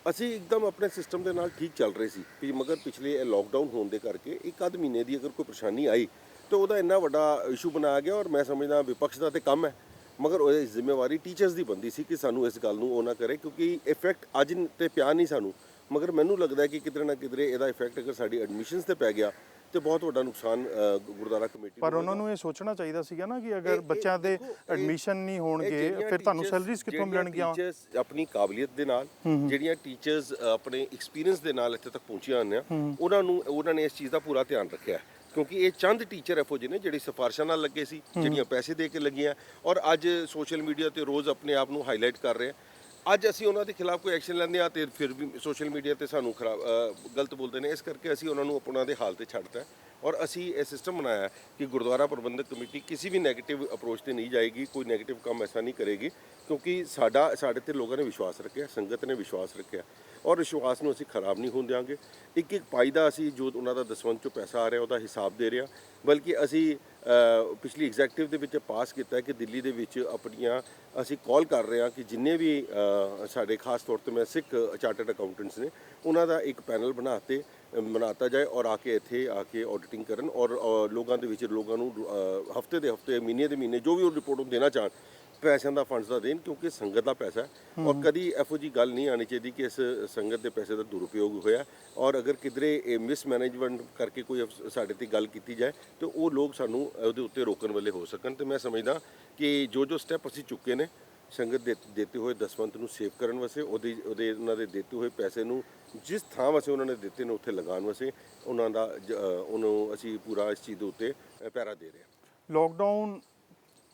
S2: ਅਸੀਂ ਇੱਕਦਮ ਆਪਣੇ ਸਿਸਟਮ ਦੇ ਨਾਲ ਠੀਕ ਚੱਲ ਰਹੇ ਸੀ ਕਿ ਮਗਰ ਪਿਛਲੇ ਲੋਕਡਾਊਨ ਹੋਣ ਦੇ ਕਰਕੇ ਇੱਕ ਅੱਧ ਮਹੀਨੇ ਦੀ ਅਗਰ ਕੋਈ ਪਰੇਸ਼ਾਨੀ ਆਈ ਤਾਂ ਉਹਦਾ ਇੰਨਾ ਵੱਡਾ ਇਸ਼ੂ ਬਣਾਇਆ ਗਿਆ ਔਰ ਮੈਂ ਸਮਝਦਾ ਵਿਪਕਸ਼ ਦਾ ਤੇ ਕੰਮ ਹੈ, ਮਗਰ ਉਹਦੀ ਜ਼ਿੰਮੇਵਾਰੀ ਟੀਚਰਸ ਦੀ ਬਣਦੀ ਸੀ ਕਿ ਸਾਨੂੰ ਇਸ ਗੱਲ ਨੂੰ ਉਹ ਨਾ ਕਰੇ ਕਿਉਂਕਿ ਇਫੈਕਟ ਅੱਜ ਤੇ ਪਿਆ ਨਹੀਂ ਸਾਨੂੰ, ਮਗਰ ਮੈਨੂੰ ਲੱਗਦਾ ਕਿ ਕਿਧਰੇ ਨਾ ਕਿਧਰੇ ਇਹਦਾ ਇਫੈਕਟ ਅਗਰ ਸਾਡੀ ਐਡਮਿਸ਼ਨਸ ਤੇ ਪੈ ਗਿਆ ਤੇ ਬਹੁਤ ਵੱਡਾ ਨੁਕਸਾਨ ਗੁਰਦੁਆਰਾ ਕਮੇਟੀ।
S1: ਪਰ ਉਹਨਾਂ ਨੂੰ ਇਹ ਸੋਚਣਾ ਚਾਹੀਦਾ ਸੀਗਾ ਨਾ ਕਿ ਅਗਰ ਬੱਚਿਆਂ ਦੇ ਐਡਮਿਸ਼ਨ ਨਹੀਂ ਹੋਣਗੇ ਫਿਰ ਤੁਹਾਨੂੰ ਸੈਲਰੀਜ਼ ਕਿੱਥੋਂ ਮਿਲਣਗੀਆਂ?
S2: ਟੀਚਰਸ ਆਪਣੀ ਕਾਬਲੀਅਤ ਦੇ ਨਾਲ, ਜਿਹੜੀਆਂ ਟੀਚਰਸ ਆਪਣੇ ਐਕਸਪੀਰੀਅੰਸ ਦੇ ਨਾਲ ਇੱਥੇ ਤੱਕ ਪਹੁੰਚੀਆਂ ਹਨ, ਉਹਨਾਂ ਨੇ ਇਸ ਚੀਜ਼ ਦਾ ਪੂਰਾ ਧਿਆਨ ਰੱਖਿਆ ਕਿਉਂਕਿ ਇਹ ਚੰਦ ਟੀਚਰ ਇਹੋ ਜਿਹੇ ਨੇ ਜਿਹੜੇ ਸਿਫਾਰਸ਼ਾਂ ਨਾਲ ਲੱਗੇ ਸੀ, ਜਿਹੜੀਆਂ ਪੈਸੇ ਦੇ ਕੇ ਲੱਗੀਆਂ ਔਰ ਅੱਜ ਸੋਸ਼ਲ ਮੀਡੀਆ ਤੇ ਰੋਜ਼ ਆਪਣੇ ਆਪ ਨੂੰ ਹਾਈਲਾਈਟ ਕਰ ਰਹੇ ਆ। ਅੱਜ ਅਸੀਂ ਉਹਨਾਂ ਦੇ ਖਿਲਾਫ ਕੋਈ ਐਕਸ਼ਨ ਲੈਂਦੇ ਆ ਤੇ ਫਿਰ ਵੀ ਸੋਸ਼ਲ ਮੀਡੀਆ ਤੇ ਸਾਨੂੰ ਗਲਤ ਬੋਲਦੇ ਨੇ, ਇਸ ਕਰਕੇ ਅਸੀਂ ਉਹਨਾਂ ਨੂੰ ਉਹਨਾਂ ਦੇ ਹਾਲ ਤੇ ਛੱਡਤਾ ਔਰ ਅਸੀਂ ਇਹ ਸਿਸਟਮ ਬਣਾਇਆ ਕਿ ਗੁਰਦੁਆਰਾ ਪ੍ਰਬੰਧਕ ਕਮੇਟੀ ਕਿਸੇ ਵੀ ਨੈਗੇਟਿਵ ਅਪਰੋਚ ਤੇ ਨਹੀਂ ਜਾਏਗੀ, ਕੋਈ ਨੈਗੇਟਿਵ ਕੰਮ ਐਸਾ ਨਹੀਂ ਕਰੇਗੀ ਕਿਉਂਕਿ ਸਾਡੇ ਤੇ ਲੋਕਾਂ ਨੇ ਵਿਸ਼ਵਾਸ ਰੱਖਿਆ, ਸੰਗਤ ਨੇ ਵਿਸ਼ਵਾਸ ਰੱਖਿਆ। ਔਰ ਵਿਸ਼ਵਾਸ ਨੂੰ ਅਸੀਂ ਖਰਾਬ ਨਹੀਂ ਹੋਣ ਦਿਆਂਗੇ। ਇੱਕ ਇੱਕ ਪਾਈ ਦਾ ਅਸੀਂ ਜੋ ਉਹਨਾਂ ਦਾ ਦਸਵੰਧ 'ਚੋਂ ਪੈਸਾ ਆ ਰਿਹਾ ਉਹਦਾ ਹਿਸਾਬ ਦੇ ਰਹੇ ਹਾਂ, ਬਲਕਿ ਅਸੀਂ ਪਿਛਲੀ ਐਗਜ਼ੈਕਟਿਵ ਦੇ ਵਿੱਚ ਪਾਸ ਕੀਤਾ ਹੈ ਕਿ ਦਿੱਲੀ ਦੇ ਵਿੱਚ ਆਪਣੀਆਂ ਅਸੀਂ ਕਾਲ ਕਰ ਰਹੇ ਹਾਂ ਕਿ ਜਿੰਨੇ ਵੀ ਸਾਡੇ ਖਾਸ ਤੌਰ 'ਤੇ ਮੈਂ ਸਿੱਖ ਚਾਰਟਰਡ ਅਕਾਊਂਟੈਂਟਸ ਨੇ ਉਹਨਾਂ ਦਾ ਇੱਕ ਪੈਨਲ ਬਣਾਤਾ ਜਾਏ ਔਰ ਆ ਕੇ ਇੱਥੇ ਆ ਕੇ ਆਡਿਟਿੰਗ ਕਰਨ ਔਰ ਲੋਕਾਂ ਦੇ ਵਿੱਚ ਲੋਕਾਂ ਨੂੰ ਹਫਤੇ ਦੇ ਹਫਤੇ ਮਹੀਨੇ ਦੇ ਮਹੀਨੇ ਜੋ ਵੀ ਉਹ ਰਿਪੋਰਟ ਦੇਣਾ ਚਾਹਣ ਪੈਸਿਆਂ ਦਾ ਫੰਡਸ ਦਾ ਦੇਣ, ਕਿਉਂਕਿ ਸੰਗਤ ਦਾ ਪੈਸਾ ਹੈ ਔਰ ਕਦੀ ਇਹੋ ਜਿਹੀ ਗੱਲ ਨਹੀਂ ਆਉਣੀ ਚਾਹੀਦੀ ਕਿ ਇਸ ਸੰਗਤ ਦੇ ਪੈਸੇ ਦਾ ਦੁਰਉਪਯੋਗ ਹੋਇਆ। ਔਰ ਅਗਰ ਕਿਧਰੇ ਇਹ ਮਿਸਮੈਨੇਜਮੈਂਟ ਕਰਕੇ ਕੋਈ ਸਾਡੇ ਤੇ ਗੱਲ ਕੀਤੀ ਜਾਏ ਤਾਂ ਉਹ ਲੋਕ ਸਾਨੂੰ ਉਹਦੇ ਉੱਤੇ ਰੋਕਣ ਵਾਲੇ ਹੋ ਸਕਣ। ਤੇ ਮੈਂ ਸਮਝਦਾ ਕਿ ਜੋ ਸਟੈਪ ਅਸੀਂ ਚੁੱਕੇ ਨੇ ਸੰਗਤ ਦੇ ਦਿੱਤੇ ਹੋਏ ਦਸਵੰਧ ਨੂੰ ਸੇਵ ਕਰਨ ਵਾਸਤੇ ਉਹਦੇ ਉਹਨਾਂ ਦੇ ਦਿੱਤੇ ਹੋਏ ਪੈਸੇ ਨੂੰ ਜਿਸ ਥਾਂ ਵਾਸਤੇ ਉਹਨਾਂ ਨੇ ਦਿੱਤੇ ਨੇ ਉੱਥੇ ਲਗਾਉਣ ਵਾਸਤੇ ਉਹਨਾਂ ਦਾ ਉਹਨੂੰ ਅਸੀਂ ਪੂਰਾ ਇਸ ਚੀਜ਼ ਦੇ ਉੱਤੇ ਪਹਿਰਾ ਦੇ ਰਹੇ ਹਾਂ।
S1: ਲੋਕਡਾਊਨ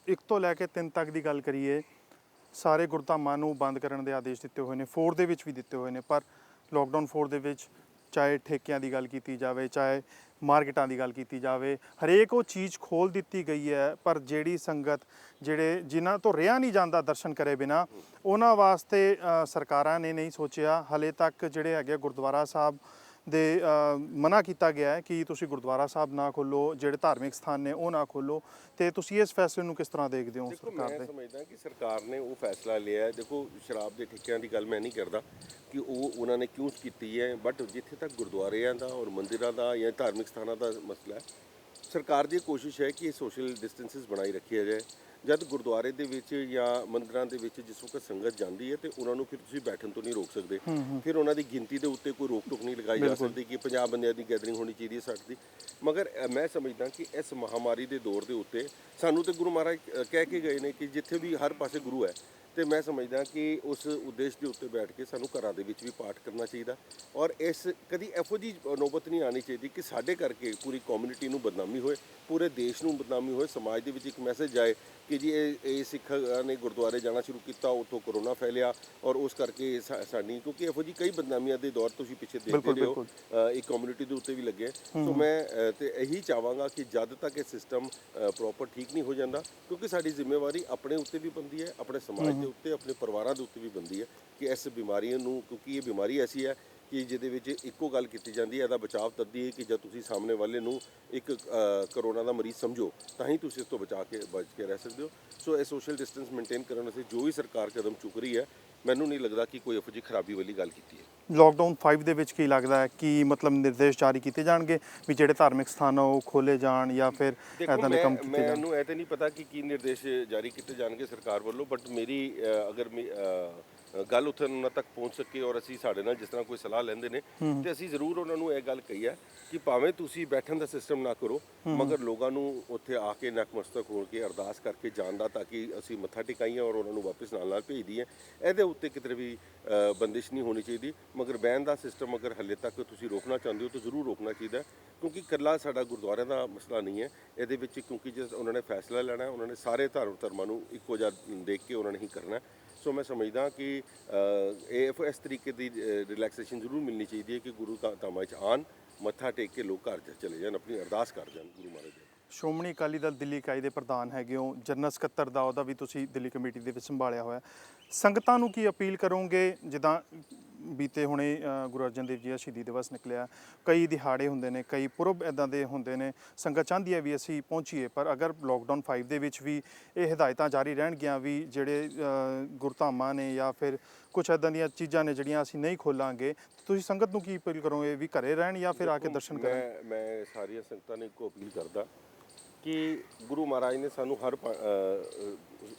S1: 1 ਤੋਂ ਲੈ ਕੇ 3 ਤੱਕ ਦੀ ਗੱਲ ਕਰੀਏ, ਸਾਰੇ ਗੁਰਧਾਮਾਂ ਨੂੰ ਬੰਦ ਕਰਨ ਦੇ ਆਦੇਸ਼ ਦਿੱਤੇ ਹੋਏ ਨੇ, 4 ਦੇ ਵਿੱਚ ਵੀ ਦਿੱਤੇ ਹੋਏ ਨੇ, ਪਰ ਲੋਕਡਾਊਨ 4 ਦੇ ਵਿੱਚ ਚਾਹੇ ਠੇਕਿਆਂ ਦੀ ਗੱਲ ਕੀਤੀ ਜਾਵੇ, ਚਾਹੇ ਮਾਰਕੀਟਾਂ ਦੀ ਗੱਲ ਕੀਤੀ ਜਾਵੇ, ਹਰੇਕ ਉਹ ਚੀਜ਼ ਖੋਲ੍ਹ ਦਿੱਤੀ ਗਈ ਹੈ। ਪਰ ਜਿਹੜੀ ਸੰਗਤ ਜਿਨ੍ਹਾਂ ਤੋਂ ਰਿਹਾ ਨਹੀਂ ਜਾਂਦਾ ਦਰਸ਼ਨ ਕਰੇ ਬਿਨਾ, ਉਹਨਾਂ ਵਾਸਤੇ ਸਰਕਾਰਾਂ ਨੇ ਨਹੀਂ ਸੋਚਿਆ ਹਲੇ ਤੱਕ। ਜਿਹੜੇ ਹੈਗੇ ਗੁਰਦੁਆਰਾ ਸਾਹਿਬ ਦੇ ਮਨਾ ਕੀਤਾ ਗਿਆ ਹੈ ਕਿ ਤੁਸੀਂ ਗੁਰਦੁਆਰਾ ਸਾਹਿਬ ਨਾ ਖੋਲੋ, ਜਿਹੜੇ ਧਾਰਮਿਕ ਸਥਾਨ ਨੇ ਉਹ ਨਾ ਖੋਲੋ। ਤੇ ਤੁਸੀਂ ਇਸ ਫੈਸਲੇ ਨੂੰ ਕਿਸ ਤਰ੍ਹਾਂ ਦੇਖਦੇ ਹੋ ਸਰਕਾਰ ਦੇ?
S2: ਮੈਂ ਸਮਝਦਾ ਕਿ ਸਰਕਾਰ ਨੇ ਉਹ ਫੈਸਲਾ ਲਿਆ ਹੈ। ਦੇਖੋ, ਸ਼ਰਾਬ ਦੇ ਠੇਕਿਆਂ ਦੀ ਗੱਲ ਮੈਂ ਨਹੀਂ ਕਰਦਾ ਕਿ ਉਹ ਉਹਨਾਂ ਨੇ ਕਿਉਂ ਕੀਤੀ ਹੈ, ਬਟ ਜਿੱਥੇ ਤੱਕ ਗੁਰਦੁਆਰਿਆਂ ਦਾ ਔਰ ਮੰਦਿਰਾਂ ਦਾ ਜਾਂ ਧਾਰਮਿਕ ਸਥਾਨਾਂ ਦਾ ਮਸਲਾ ਹੈ, ਸਰਕਾਰ ਦੀ ਕੋਸ਼ਿਸ਼ ਹੈ ਕਿ ਸੋਸ਼ਲ ਡਿਸਟੈਂਸਿਸ ਬਣਾਈ ਰੱਖਿਆ ਜਾਏ। ਜਦ ਗੁਰਦੁਆਰੇ ਦੇ ਵਿੱਚ ਜਾਂ ਮੰਦਿਰਾਂ ਦੇ ਵਿੱਚ ਜਿਸ ਵਕਤ ਸੰਗਤ ਜਾਂਦੀ ਹੈ ਤੇ ਉਹਨਾਂ ਨੂੰ ਫਿਰ ਤੁਸੀਂ ਬੈਠਣ ਤੋਂ ਨਹੀਂ ਰੋਕ ਸਕਦੇ, ਫਿਰ ਉਹਨਾਂ ਦੀ ਗਿਣਤੀ ਦੇ ਉੱਤੇ ਕੋਈ ਰੋਕ ਟੋਕ ਨਹੀਂ ਲਗਾਈ ਜਾ ਸਕਦੀ ਕਿ 50 ਬੰਦਿਆਂ ਦੀ ਗੈਦਰਿੰਗ ਹੋਣੀ ਚਾਹੀਦੀ ਹੈ 60 ਦੀ। ਮਗਰ ਮੈਂ ਸਮਝਦਾ ਕਿ ਇਸ ਮਹਾਮਾਰੀ ਦੇ ਦੌਰ ਦੇ ਉੱਤੇ ਸਾਨੂੰ ਤੇ ਗੁਰੂ ਮਹਾਰਾਜ ਕਹਿ ਕੇ ਗਏ ਨੇ ਕਿ ਜਿੱਥੇ ਵੀ ਹਰ ਪਾਸੇ ਗੁਰੂ ਹੈ, ਤੇ ਮੈਂ ਸਮਝਦਾ ਕਿ ਉਸ ਉਦੇਸ਼ ਦੇ ਉੱਤੇ ਬੈਠ ਕੇ ਸਾਨੂੰ ਘਰਾਂ ਦੇ ਵਿੱਚ ਵੀ ਪਾਠ ਕਰਨਾ ਚਾਹੀਦਾ। ਔਰ ਇਸ ਕਦੀ ਇਹੋ ਜਿਹੀ ਨੌਬਤ ਨਹੀਂ ਆਉਣੀ ਚਾਹੀਦੀ ਕਿ ਸਾਡੇ ਕਰਕੇ ਪੂਰੀ ਕਮਿਊਨਿਟੀ ਨੂੰ ਬਦਨਾਮੀ ਹੋਏ, ਪੂਰੇ ਦੇਸ਼ ਨੂੰ ਬਦਨਾਮੀ ਹੋਏ, ਸਮਾਜ ਦੇ ਵਿੱਚ ਇੱਕ ਮੈਸੇਜ ਜਾਏ ਕਿ ਜੀ ਇਹ ਸਿੱਖਾਂ ਨੇ ਗੁਰਦੁਆਰੇ ਜਾਣਾ ਸ਼ੁਰੂ ਕੀਤਾ, ਉੱਥੋਂ ਕਰੋਨਾ ਫੈਲਿਆ ਔਰ ਉਸ ਕਰਕੇ ਸਾਡੀ, ਕਿਉਂਕਿ ਇਹੋ ਜਿਹੀ ਕਈ ਬਦਨਾਮੀਆਂ ਦੇ ਦੌਰ ਤੁਸੀਂ ਪਿੱਛੇ ਦੇਖਦੇ ਰਹੇ ਹੋ, ਇੱਕ ਕਮਿਊਨਿਟੀ ਦੇ ਉੱਤੇ ਵੀ ਲੱਗੇ। ਸੋ ਮੈਂ ਤੇ ਇਹੀ ਚਾਹਾਂਗਾ ਕਿ ਜਦ ਤੱਕ ਇਹ ਸਿਸਟਮ ਪ੍ਰੋਪਰ ਠੀਕ ਨਹੀਂ ਹੋ ਜਾਂਦਾ, ਕਿਉਂਕਿ ਸਾਡੀ ਜ਼ਿੰਮੇਵਾਰੀ ਆਪਣੇ ਉੱਤੇ ਵੀ ਬਣਦੀ ਹੈ, ਆਪਣੇ ਸਮਾਜ ਦੇ ਉੱਤੇ, ਆਪਣੇ ਪਰਿਵਾਰਾਂ ਦੇ ਉੱਤੇ ਵੀ ਬਣਦੀ ਹੈ ਕਿ ਇਸ ਬਿਮਾਰੀ ਨੂੰ, ਕਿਉਂਕਿ ਇਹ ਬਿਮਾਰੀ ਐਸੀ ਹੈ ਕਿ ਜਿਹਦੇ ਵਿੱਚ ਇੱਕੋ ਗੱਲ ਕੀਤੀ ਜਾਂਦੀ ਹੈ, ਇਹਦਾ ਬਚਾਅ ਤੱਦੀ ਹੈ ਕਿ ਜਦ ਤੁਸੀਂ ਸਾਹਮਣੇ ਵਾਲੇ ਨੂੰ ਇੱਕ ਕਰੋਨਾ ਦਾ ਮਰੀਜ਼ ਸਮਝੋ ਤਾਂ ਹੀ ਤੁਸੀਂ ਇਸ ਤੋਂ ਬਚ ਕੇ ਰਹਿ ਸਕਦੇ ਹੋ। ਸੋ ਇਹ ਸੋਸ਼ਲ ਡਿਸਟੈਂਸ ਮੇਨਟੇਨ ਕਰਨ ਵਾਸਤੇ ਜੋ ਵੀ ਸਰਕਾਰ ਕਦਮ ਚੁੱਕ ਰਹੀ ਹੈ, ਮੈਨੂੰ ਨਹੀਂ ਲੱਗਦਾ ਕਿ ਕੋਈ ਇਹੋ ਜਿਹੀ ਖਰਾਬੀ ਵਾਲੀ ਗੱਲ ਕੀਤੀ ਹੈ।
S1: ਲੋਕਡਾਊਨ 5 ਦੇ ਵਿੱਚ ਕੀ ਲੱਗਦਾ ਹੈ ਕਿ ਮਤਲਬ ਨਿਰਦੇਸ਼ ਜਾਰੀ ਕੀਤੇ ਜਾਣਗੇ ਵੀ ਜਿਹੜੇ ਧਾਰਮਿਕ ਸਥਾਨ ਉਹ ਖੋਲੇ ਜਾਣ ਜਾਂ ਫਿਰ ਇਦਾਂ ਦੇ ਕੰਮ ਕੀਤੇ ਜਾਣ?
S2: ਮੈਨੂੰ ਇਹ ਤੇ ਨਹੀਂ ਪਤਾ ਕਿ ਕੀ ਨਿਰਦੇਸ਼ ਜਾਰੀ ਕੀਤੇ ਜਾਣਗੇ ਸਰਕਾਰ ਵੱਲੋਂ, ਬਟ ਮੇਰੀ ਅਗਰ ਗੱਲ ਉੱਥੇ ਉਹਨਾਂ ਤੱਕ ਪਹੁੰਚ ਸਕੇ ਔਰ ਅਸੀਂ ਸਾਡੇ ਨਾਲ ਜਿਸ ਤਰ੍ਹਾਂ ਕੋਈ ਸਲਾਹ ਲੈਂਦੇ ਨੇ ਤੇ ਅਸੀਂ ਜ਼ਰੂਰ ਉਹਨਾਂ ਨੂੰ ਇਹ ਗੱਲ ਕਹੀ ਹੈ ਕਿ ਭਾਵੇਂ ਤੁਸੀਂ ਬੈਠਣ ਦਾ ਸਿਸਟਮ ਨਾ ਕਰੋ, ਮਗਰ ਲੋਕਾਂ ਨੂੰ ਉੱਥੇ ਆ ਕੇ ਨਤਮਸਤਕ ਹੋ ਕੇ ਅਰਦਾਸ ਕਰਕੇ ਜਾਣ ਦਾ, ਤਾਂ ਕਿ ਅਸੀਂ ਮੱਥਾ ਟਿਕਾਈਏ ਔਰ ਉਹਨਾਂ ਨੂੰ ਵਾਪਸ ਨਾਲ ਭੇਜ ਦਈਏ। ਇਹਦੇ ਉੱਤੇ ਕਿਤੇ ਵੀ ਬੰਦਿਸ਼ ਨਹੀਂ ਹੋਣੀ ਚਾਹੀਦੀ। ਮਗਰ ਬੈਨ ਦਾ ਸਿਸਟਮ ਅਗਰ ਹਾਲੇ ਤੱਕ ਤੁਸੀਂ ਰੋਕਣਾ ਚਾਹੁੰਦੇ ਹੋ ਤਾਂ ਜ਼ਰੂਰ ਰੋਕਣਾ ਚਾਹੀਦਾ, ਕਿਉਂਕਿ ਇਕੱਲਾ ਸਾਡਾ ਗੁਰਦੁਆਰਿਆਂ ਦਾ ਮਸਲਾ ਨਹੀਂ ਹੈ ਇਹਦੇ ਵਿੱਚ, ਕਿਉਂਕਿ ਜੇ ਉਹਨਾਂ ਨੇ ਫੈਸਲਾ ਲੈਣਾ ਉਹਨਾਂ ਨੇ ਸਾਰੇ ਧਰਮਾਂ ਨੂੰ ਇੱਕੋ ਜਿਹਾ ਦੇਖ ਕੇ ਉਹਨਾਂ ਨੇ ਹੀ ਕਰਨਾ। ਸੋ ਮੈਂ ਸਮਝਦਾ ਕਿ ਇਸ ਤਰੀਕੇ ਦੀ ਰਿਲੈਕਸੇਸ਼ਨ ਜ਼ਰੂਰ ਮਿਲਣੀ ਚਾਹੀਦੀ ਹੈ ਕਿ ਗੁਰੂ ਧਾਮਾਂ 'ਚ ਆਉਣ, ਮੱਥਾ ਟੇਕ ਕੇ ਲੋਕ ਘਰ ਚਲੇ ਜਾਣ, ਆਪਣੀ ਅਰਦਾਸ ਕਰ ਜਾਣ ਗੁਰੂ ਮਹਾਰਾਜ ਦੇ।
S1: ਸ਼੍ਰੋਮਣੀ ਅਕਾਲੀ ਦਲ ਦਿੱਲੀ ਇਕਾਈ ਦੇ ਪ੍ਰਧਾਨ ਹੈਗੇ ਹੋ, ਜਨਰਲ ਸਕੱਤਰ ਦਾ ਉਹਦਾ ਵੀ ਤੁਸੀਂ ਦਿੱਲੀ ਕਮੇਟੀ ਦੇ ਵਿੱਚ ਸੰਭਾਲਿਆ ਹੋਇਆ। ਸੰਗਤਾਂ ਨੂੰ ਕੀ ਅਪੀਲ ਕਰੋਗੇ? ਜਿੱਦਾਂ ਬੀਤੇ ਹੁਣੇ ਗੁਰੂ ਅਰਜਨ ਦੇਵ ਜੀ ਦਾ ਸ਼ਹੀਦੀ ਦਿਵਸ ਨਿਕਲਿਆ, ਕਈ ਦਿਹਾੜੇ ਹੁੰਦੇ ਨੇ, ਕਈ ਪੁਰਬ ਇੱਦਾਂ ਦੇ ਹੁੰਦੇ ਨੇ, ਸੰਗਤ ਚਾਹੁੰਦੀ ਹੈ ਵੀ ਅਸੀਂ ਪਹੁੰਚੀਏ, ਪਰ ਅਗਰ ਲੋਕਡਾਊਨ 5 ਦੇ ਵਿੱਚ ਵੀ ਇਹ ਹਦਾਇਤਾਂ ਜਾਰੀ ਰਹਿਣਗੀਆਂ ਵੀ ਜਿਹੜੇ ਗੁਰਧਾਮਾਂ ਨੇ ਜਾਂ ਫਿਰ ਕੁਛ ਇੱਦਾਂ ਦੀਆਂ ਚੀਜ਼ਾਂ ਨੇ ਜਿਹੜੀਆਂ ਅਸੀਂ ਨਹੀਂ ਖੋਲਾਂਗੇ, ਤੁਸੀਂ ਸੰਗਤ ਨੂੰ ਕੀ ਅਪੀਲ ਕਰੋਗੇ ਵੀ ਘਰੇ ਰਹਿਣ ਜਾਂ ਫਿਰ ਆ ਕੇ ਦਰਸ਼ਨ ਕਰਨ?
S2: ਮੈਂ ਸਾਰੀਆਂ ਸੰਗਤਾਂ ਨੂੰ ਇੱਕੋ ਅਪੀਲ ਕਰਦਾ ਕਿ ਗੁਰੂ ਮਹਾਰਾਜ ਨੇ ਸਾਨੂੰ ਹਰ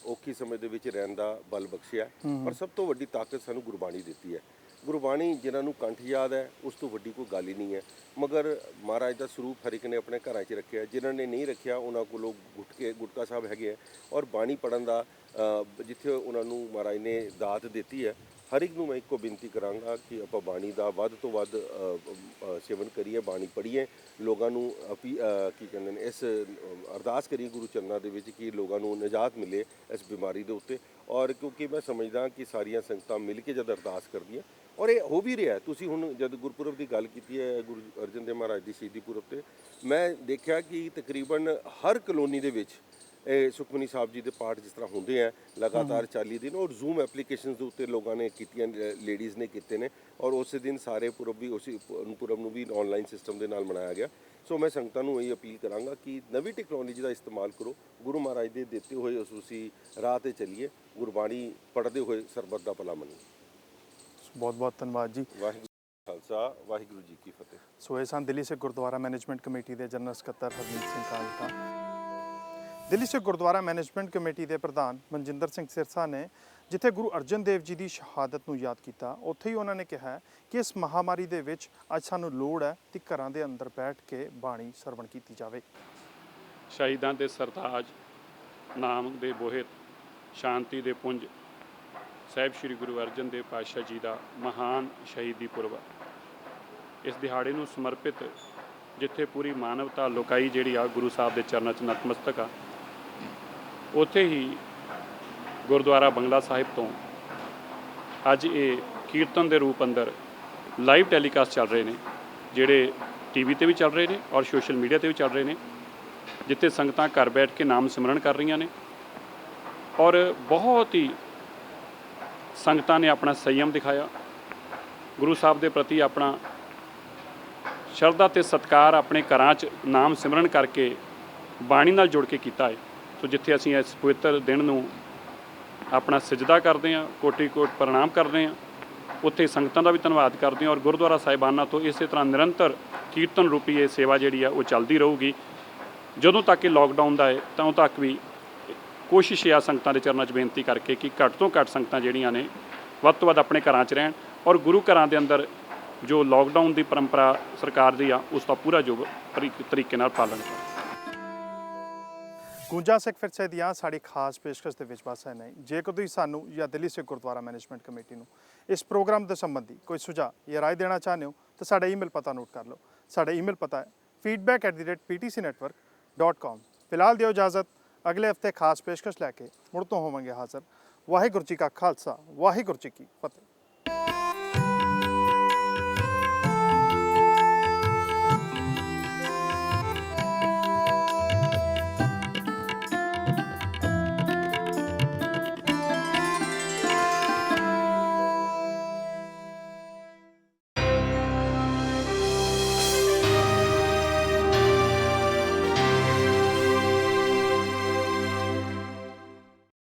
S2: ਔਖੀ ਸਮੇਂ ਦੇ ਵਿੱਚ ਰਹਿਣ ਦਾ ਬਲ ਬਖਸ਼ਿਆ, ਪਰ ਸਭ ਤੋਂ ਵੱਡੀ ਤਾਕਤ ਸਾਨੂੰ ਗੁਰਬਾਣੀ ਦਿੱਤੀ ਹੈ। ਗੁਰਬਾਣੀ ਜਿਨ੍ਹਾਂ ਨੂੰ ਕੰਠ ਯਾਦ ਹੈ ਉਸ ਤੋਂ ਵੱਡੀ ਕੋਈ ਗੱਲ ਹੀ ਨਹੀਂ ਹੈ। ਮਗਰ ਮਹਾਰਾਜ ਦਾ ਸਰੂਪ ਹਰ ਇੱਕ ਨੇ ਆਪਣੇ ਘਰਾਂ 'ਚ ਰੱਖਿਆ, ਜਿਨ੍ਹਾਂ ਨੇ ਨਹੀਂ ਰੱਖਿਆ ਉਹਨਾਂ ਕੋਲੋਂ ਗੁਟਕਾ ਸਾਹਿਬ ਹੈਗੇ ਹੈ ਔਰ ਬਾਣੀ ਪੜ੍ਹਨ ਦਾ ਜਿੱਥੇ ਉਹਨਾਂ ਨੂੰ ਮਹਾਰਾਜ ਨੇ ਦਾਤ ਦਿੱਤੀ ਹੈ, ਹਰ ਇੱਕ ਨੂੰ ਮੈਂ ਇੱਕੋ ਬੇਨਤੀ ਕਰਾਂਗਾ ਕਿ ਆਪਾਂ ਬਾਣੀ ਦਾ ਵੱਧ ਤੋਂ ਵੱਧ ਸੇਵਨ ਕਰੀਏ, ਬਾਣੀ ਪੜ੍ਹੀਏ, ਲੋਕਾਂ ਨੂੰ ਕੀ ਕਹਿੰਦੇ ਨੇ ਇਸ ਅਰਦਾਸ ਕਰੀਏ ਗੁਰੂ ਚਰਨਾਂ ਦੇ ਵਿੱਚ ਕਿ ਲੋਕਾਂ ਨੂੰ ਨਿਜਾਤ ਮਿਲੇ ਇਸ ਬਿਮਾਰੀ ਦੇ ਉੱਤੇ। ਔਰ ਕਿਉਂਕਿ ਮੈਂ ਸਮਝਦਾ ਕਿ ਸਾਰੀਆਂ ਸੰਗਤਾਂ ਮਿਲ ਕੇ ਜਦ ਅਰਦਾਸ ਕਰਦੀਆਂ ਔਰ ਇਹ ਹੋ ਵੀ ਰਿਹਾ, ਤੁਸੀਂ ਹੁਣ ਜਦ ਗੁਰਪੁਰਬ ਦੀ ਗੱਲ ਕੀਤੀ ਹੈ ਗੁਰੂ ਅਰਜਨ ਦੇਵ ਮਹਾਰਾਜ ਦੀ ਸ਼ਹੀਦੀ ਪੁਰਬ 'ਤੇ, ਮੈਂ ਦੇਖਿਆ ਕਿ ਤਕਰੀਬਨ ਹਰ ਕਲੋਨੀ ਦੇ ਵਿੱਚ ਇਹ ਸੁਖਮਨੀ ਸਾਹਿਬ ਜੀ ਦੇ ਪਾਠ ਜਿਸ ਤਰ੍ਹਾਂ ਹੁੰਦੇ ਆ ਲਗਾਤਾਰ 40 ਦਿਨ, ਔਰ ਜ਼ੂਮ ਐਪਲੀਕੇਸ਼ਨਸ ਦੇ ਉੱਤੇ ਲੋਕਾਂ ਨੇ ਕੀਤੀਆਂ, ਲੇਡੀਜ਼ ਨੇ ਕੀਤੇ ਨੇ, ਔਰ ਉਸੇ ਦਿਨ ਸਾਰੇ ਪੁਰਬ ਵੀ ਉਸੇ ਪੁਰਬ ਨੂੰ ਵੀ ਆਨਲਾਈਨ ਸਿਸਟਮ ਦੇ ਨਾਲ ਮਨਾਇਆ ਗਿਆ। ਸੋ ਮੈਂ ਸੰਗਤਾਂ ਨੂੰ ਇਹ ਅਪੀਲ ਕਰਾਂਗਾ ਕਿ ਨਵੀਂ ਟੈਕਨੋਲੋਜੀ ਦਾ ਇਸਤੇਮਾਲ ਕਰੋ, ਗੁਰੂ ਮਹਾਰਾਜ ਦੇ ਦਿੱਤੇ ਹੋਏ ਉਸ ਉਸੀ ਰਾਹ 'ਤੇ ਚੱਲੀਏ, ਗੁਰਬਾਣੀ ਪੜ੍ਹਦੇ ਹੋਏ ਸਰਬੱਤ ਦਾ ਭਲਾ ਮੰਨੀਏ।
S1: ਬਹੁਤ ਬਹੁਤ ਧੰਨਵਾਦ ਜੀ।
S2: ਵਾਹਿਗੁਰੂ ਖਾਲਸਾ, ਵਾਹਿਗੁਰੂ ਜੀ ਕੀ ਫਤਿਹ।
S1: ਸੋ ਇਹ ਸਨ ਦਿੱਲੀ ਸਿੱਖ ਗੁਰਦੁਆਰਾ ਮੈਨੇਜਮੈਂਟ ਕਮੇਟੀ ਦੇ ਜਨਰਲ ਸਕੱਤਰ ਹਰਮੀਤ ਸਿੰਘ ਕਾਲਕਾ। ਦਿੱਲੀ ਸਿੱਖ ਗੁਰਦੁਆਰਾ ਮੈਨੇਜਮੈਂਟ ਕਮੇਟੀ ਦੇ ਪ੍ਰਧਾਨ ਮਨਜਿੰਦਰ ਸਿੰਘ ਸਿਰਸਾ ਨੇ ਜਿੱਥੇ ਗੁਰੂ ਅਰਜਨ ਦੇਵ ਜੀ ਦੀ ਸ਼ਹਾਦਤ ਨੂੰ ਯਾਦ ਕੀਤਾ, ਉੱਥੇ ਹੀ ਉਹਨਾਂ ਨੇ ਕਿਹਾ ਕਿ ਇਸ ਮਹਾਮਾਰੀ ਦੇ ਵਿੱਚ ਅੱਜ ਸਾਨੂੰ ਲੋੜ ਹੈ ਕਿ ਘਰਾਂ ਦੇ ਅੰਦਰ ਬੈਠ ਕੇ ਬਾਣੀ ਸਰਵਣ ਕੀਤੀ ਜਾਵੇ।
S3: ਸ਼ਹੀਦਾਂ ਦੇ ਸਰਤਾਜ, ਨਾਮ ਦੇ ਬੋਹਿਤ, ਸ਼ਾਂਤੀ ਦੇ ਪੁੰਜ ਸਾਹਿਬ ਸ੍ਰੀ ਗੁਰੂ ਅਰਜਨ ਦੇਵ ਪਾਤਸ਼ਾਹ ਜੀ ਦਾ ਮਹਾਨ ਸ਼ਹੀਦੀ ਪੁਰਬ। ਇਸ ਦਿਹਾੜੇ ਨੂੰ ਸਮਰਪਿਤ ਜਿੱਥੇ ਪੂਰੀ ਮਾਨਵਤਾ ਲੋਕਾਈ ਜਿਹੜੀ ਆ ਗੁਰੂ ਸਾਹਿਬ ਦੇ ਚਰਨਾਂ 'ਚ ਨਤਮਸਤਕ ਆ, ਉੱਥੇ ਹੀ ਗੁਰਦੁਆਰਾ ਬੰਗਲਾ ਸਾਹਿਬ ਤੋਂ ਅੱਜ ਇਹ ਕੀਰਤਨ ਦੇ ਰੂਪ ਅੰਦਰ ਲਾਈਵ ਟੈਲੀਕਾਸਟ ਚੱਲ ਰਹੇ ਨੇ, ਜਿਹੜੇ ਟੀਵੀ ਤੇ ਵੀ ਚੱਲ ਰਹੇ ਨੇ ਔਰ ਸੋਸ਼ਲ ਮੀਡੀਆ ਤੇ ਵੀ ਚੱਲ ਰਹੇ ਨੇ, ਜਿੱਥੇ ਸੰਗਤਾਂ ਘਰ ਬੈਠ ਕੇ ਨਾਮ ਸਿਮਰਨ ਕਰ ਰਹੀਆਂ ਨੇ ਔਰ ਬਹੁਤ ਹੀ ਸੰਗਤਾਂ ਨੇ ਆਪਣਾ ਸੰਯਮ ਦਿਖਾਇਆ, ਗੁਰੂ ਸਾਹਿਬ ਦੇ ਪ੍ਰਤੀ ਆਪਣਾ ਸ਼ਰਧਾ ਤੇ ਸਤਿਕਾਰ ਆਪਣੇ ਘਰਾਂ 'ਚ ਨਾਮ ਸਿਮਰਨ ਕਰਕੇ ਬਾਣੀ ਨਾਲ ਜੁੜ ਕੇ ਕੀਤਾ ਹੈ। ਸੋ ਜਿੱਥੇ ਅਸੀਂ ਇਸ ਪਵਿੱਤਰ ਦਿਨ ਨੂੰ ਆਪਣਾ ਸਜਦਾ ਕਰਦੇ ਹਾਂ, ਕੋਟੀ ਕੋਟ ਪ੍ਰਣਾਮ ਕਰਦੇ ਹਾਂ, ਉੱਥੇ ਸੰਗਤਾਂ ਦਾ ਵੀ ਧੰਨਵਾਦ ਕਰਦੇ ਹਾਂ ਔਰ ਗੁਰਦੁਆਰਾ ਸਾਹਿਬਾਨਾਂ ਤੋਂ ਇਸੇ ਤਰ੍ਹਾਂ ਨਿਰੰਤਰ ਕੀਰਤਨ ਰੂਪੀ ਇਹ ਸੇਵਾ ਜਿਹੜੀ ਆ ਉਹ ਚੱਲਦੀ ਰਹੂਗੀ ਜਦੋਂ ਤੱਕ ਇਹ ਲੋਕਡਾਊਨ ਦਾ ਹੈ। ਤਾਂ ਉਦੋਂ ਤੱਕ ਵੀ ਕੋਸ਼ਿਸ਼ ਆ ਸੰਗਤਾਂ ਦੇ ਚਰਨਾਂ 'ਚ ਬੇਨਤੀ ਕਰਕੇ ਕਿ ਘੱਟ ਤੋਂ ਘੱਟ ਸੰਗਤਾਂ ਜਿਹੜੀਆਂ ਨੇ ਵੱਧ ਤੋਂ ਵੱਧ ਆਪਣੇ ਘਰਾਂ 'ਚ ਰਹਿਣ ਔਰ ਗੁਰੂ ਘਰਾਂ ਦੇ ਅੰਦਰ ਜੋ ਲੋਕਡਾਊਨ ਦੀ ਪਰੰਪਰਾ ਸਰਕਾਰ ਦੀ ਆ ਉਸ ਦਾ ਪੂਰਾ ਯੋਗ ਤਰੀਕੇ ਨਾਲ ਪਾਲਣ ਕਰਨ।
S1: ਗੂੰਜਾਂ ਸਿੱਖ ਵਿਰਸੇ ਦੀਆਂ ਸਾਡੀ ਖਾਸ ਪੇਸ਼ਕਸ਼ ਦੇ ਵਿੱਚ ਬਸ ਹੈ ਨਹੀਂ। ਜੇਕਰ ਤੁਸੀਂ ਸਾਨੂੰ ਜਾਂ ਦਿੱਲੀ ਸਿੱਖ ਗੁਰਦੁਆਰਾ ਮੈਨੇਜਮੈਂਟ ਕਮੇਟੀ ਨੂੰ ਇਸ ਪ੍ਰੋਗਰਾਮ ਦੇ ਸੰਬੰਧੀ ਕੋਈ ਸੁਝਾਅ ਜਾਂ ਰਾਏ ਦੇਣਾ ਚਾਹੁੰਦੇ ਹੋ ਤਾਂ ਸਾਡਾ ਈਮੇਲ ਪਤਾ ਨੋਟ ਕਰ ਲਓ। ਸਾਡਾ ਈਮੇਲ ਪਤਾ ਹੈ feedback@ptcnetwork.com। ਫਿਲਹਾਲ ਦਿਓ ਇਜਾਜ਼ਤ, ਅਗਲੇ ਹਫਤੇ ਖਾਸ ਪੇਸ਼ਕਸ਼ ਲੈ ਕੇ ਮੁੜ ਤੋਂ ਹੋਵਾਂਗੇ ਹਾਜ਼ਰ। ਵਾਹਿਗੁਰੂ ਜੀ ਕਾ ਖਾਲਸਾ, ਵਾਹਿਗੁਰੂ ਜੀ ਕੀ ਫਤਿਹ।